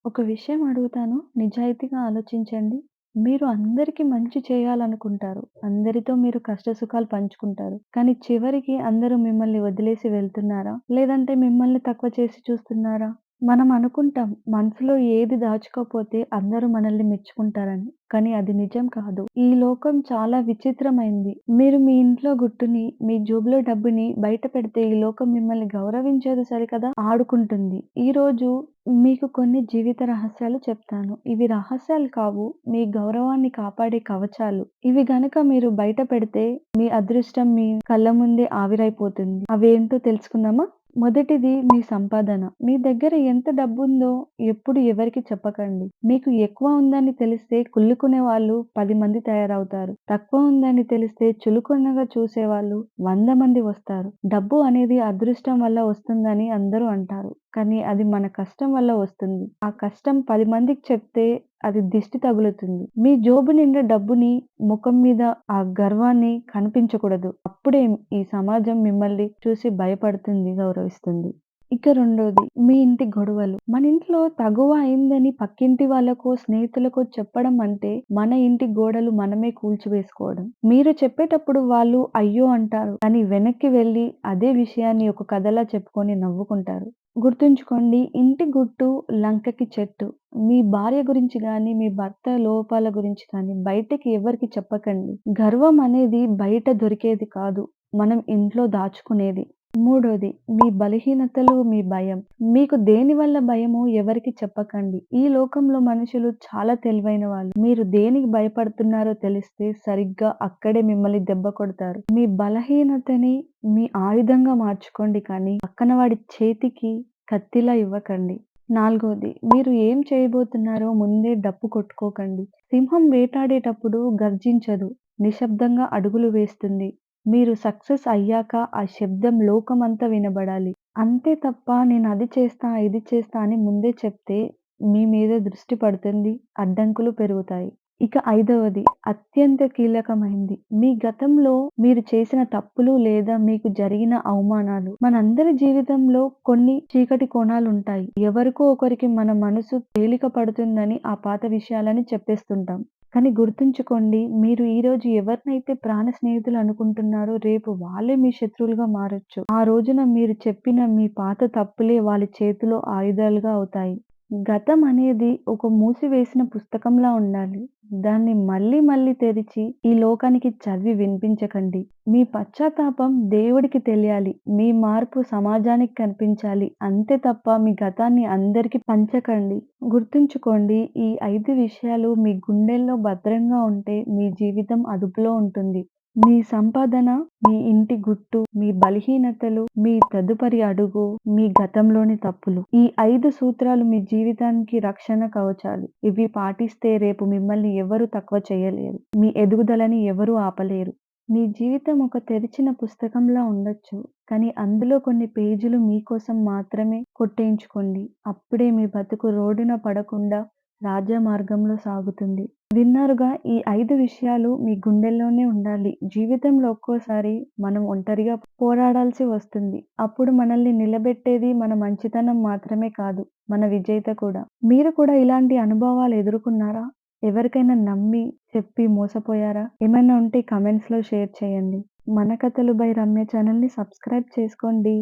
ఒక విషయం అడుగుతాను. నిజాయితీగా ఆలోచించండి. మీరు అందరికి మంచి చేయాలనుకుంటారు. అందరితో మీరు కష్ట సుఖాలు పంచుకుంటారు. కానీ చివరికి అందరూ మిమ్మల్ని వదిలేసి వెళ్తున్నారా? లేదంటే మిమ్మల్ని తక్కువ చేసి చూస్తున్నారా? మనం అనుకుంటాం మనసులో ఏది దాచుకోపోతే అందరూ మనల్ని మెచ్చుకుంటారని. కానీ అది నిజం కాదు. ఈ లోకం చాలా విచిత్రమైంది. మీరు మీ ఇంట్లో గుట్టుని, మీ జేబులో డబ్బుని బయట పెడితే ఈ లోకం మిమ్మల్ని గౌరవించదు సరికదా! ఆడుకుంటుంది. ఈరోజు మీకు కొన్ని జీవిత రహస్యాలు చెప్తాను. ఇవి రహస్యాలు కావు. మీ గౌరవాన్ని కాపాడే కవచాలు. ఇవి గనక మీరు బయట పెడితే మీ అదృష్టం మీ కళ్ళ ముందే ఆవిరైపోతుంది. అవేంటో తెలుసుకుందామా? మొదటిది మీ సంపాదన. మీ దగ్గర ఎంత డబ్బుందో ఎప్పుడు ఎవరికీ చెప్పకండి. మీకు ఎక్కువ ఉందని తెలిస్తే కుళ్ళుకునే వాళ్ళు 10 మంది తయారవుతారు. తక్కువ ఉందని తెలిస్తే చులకనగా చూసేవాళ్ళు 100 మంది వస్తారు. డబ్బు అనేది అదృష్టం వల్ల వస్తుందని అందరూ అంటారు. కానీ అది మన కష్టం వల్ల వస్తుంది. ఆ కష్టం 10 మందికి చెప్తే అది దిష్టి తగులుతుంది. మీ జేబు నిండా డబ్బుని, ముఖం మీద ఆ గర్వాన్ని కనిపించకూడదు. అప్పుడే ఈ సమాజం మిమ్మల్ని చూసి భయపడుతుంది, గౌరవిస్తుంది. ఇక రెండోది మీ ఇంటి గొడవలు. మన ఇంట్లో తగువ అయిందని పక్కింటి వాళ్ళకో, స్నేహితులకో చెప్పడం అంటే మన ఇంటి గోడలు మనమే కూల్చివేసుకోవడం. మీరు చెప్పేటప్పుడు వాళ్ళు అయ్యో అంటారు. కానీ వెనక్కి వెళ్లి అదే విషయాన్ని ఒక కథలా చెప్పుకొని నవ్వుకుంటారు. గుర్తుంచుకోండి, ఇంటి గుట్టు లంకకి చెట్టు. మీ భార్య గురించి గాని, మీ భర్త లోపాల గురించి కానీ బయటకి ఎవరికీ చెప్పకండి. గర్వం అనేది బయట దొరికేది కాదు. మనం ఇంట్లో దాచుకునేది. మూడోది మీ బలహీనతలు, మీ భయం. మీకు దేని వల్ల భయమో ఎవరికీ చెప్పకండి. ఈ లోకంలో మనుషులు చాలా తెలివైన వాళ్ళు. మీరు దేనికి భయపడుతున్నారో తెలిస్తే సరిగ్గా అక్కడే మిమ్మల్ని దెబ్బ కొడతారు. మీ బలహీనతని మీ ఆయుధంగా మార్చుకోండి కానీ పక్కన వాడి చేతికి కత్తిలా ఇవ్వకండి. నాలుగోది మీరు ఏం చేయబోతున్నారో ముందే డప్పు కొట్టుకోకండి. సింహం వేటాడేటప్పుడు గర్జించదు. నిశ్శబ్దంగా అడుగులు వేస్తుంది. మీరు సక్సెస్ అయ్యాక ఆ శబ్దం లోకమంతా వినబడాలి. అంతే తప్ప నేను అది చేస్తా, ఇది చేస్తా అని ముందే చెప్తే మీ మీద దృష్టి పడుతుంది. అడ్డంకులు పెరుగుతాయి. ఇక ఐదవది అత్యంత కీలకమైంది. మీ గతంలో మీరు చేసిన తప్పులు లేదా మీకు జరిగిన అవమానాలు. మనందరి జీవితంలో కొన్ని చీకటి కోణాలుంటాయి. ఎవరికో ఒకరికి మన మనసు తేలిక పడుతుందని ఆ పాత విషయాలని చెప్పేస్తుంటాం. కానీ గుర్తుంచుకోండి, మీరు ఈరోజు ఎవరినైతే ప్రాణ స్నేహితులు అనుకుంటున్నారో రేపు వాళ్ళే మీ శత్రువులుగా మారొచ్చు. ఆ రోజున మీరు చెప్పిన మీ పాత తప్పులే వాళ్ళ చేతిలో ఆయుధాలుగా అవుతాయి. గతం అనేది ఒక మూసివేసిన పుస్తకంలా ఉండాలి. దాన్ని మళ్ళీ మళ్ళీ తెరిచి ఈ లోకానికి చదివి వినిపించకండి. మీ పశ్చాత్తాపం దేవుడికి తెలియాలి. మీ మార్పు సమాజానికి కనిపించాలి. అంతే తప్ప మీ గతాన్ని అందరికి పంచకండి. గుర్తుంచుకోండి, ఈ 5 విషయాలు మీ గుండెల్లో భద్రంగా ఉంటే మీ జీవితం అదుపులో ఉంటుంది. మీ సంపాదన, మీ ఇంటి గుట్టు, మీ బలహీనతలు, మీ తదుపరి అడుగు, మీ గతంలోని తప్పులు. ఈ 5 సూత్రాలు మీ జీవితానికి రక్షణ కవచాలు. ఇవి పాటిస్తే రేపు మిమ్మల్ని ఎవరు తక్కువ చేయలేరు. మీ ఎదుగుదలని ఎవరూ ఆపలేరు. మీ జీవితం ఒక తెరిచిన పుస్తకంలా ఉండొచ్చు. కానీ అందులో కొన్ని పేజీలు మీకోసం మాత్రమే కొట్టేయించుకోండి. అప్పుడే మీ బతుకు రోడ్డున పడకుండా రాజా మార్గంలో సాగుతుంది. విన్నారుగా, ఈ 5 విషయాలు మీ గుండెల్లోనే ఉండాలి. జీవితంలో ఒక్కోసారి మనం ఒంటరిగా పోరాడాల్సి వస్తుంది. అప్పుడు మనల్ని నిలబెట్టేది మన మంచితనం మాత్రమే కాదు, మన విజేత కూడా. మీరు కూడా ఇలాంటి అనుభవాలు ఎదుర్కొన్నారా? ఎవరికైనా నమ్మి చెప్పి మోసపోయారా? ఏమైనా ఉంటే కామెంట్స్‌లో షేర్ చేయండి. మన కథలు బై రమ్య ఛానల్‌ని సబ్స్క్రైబ్ చేసుకోండి.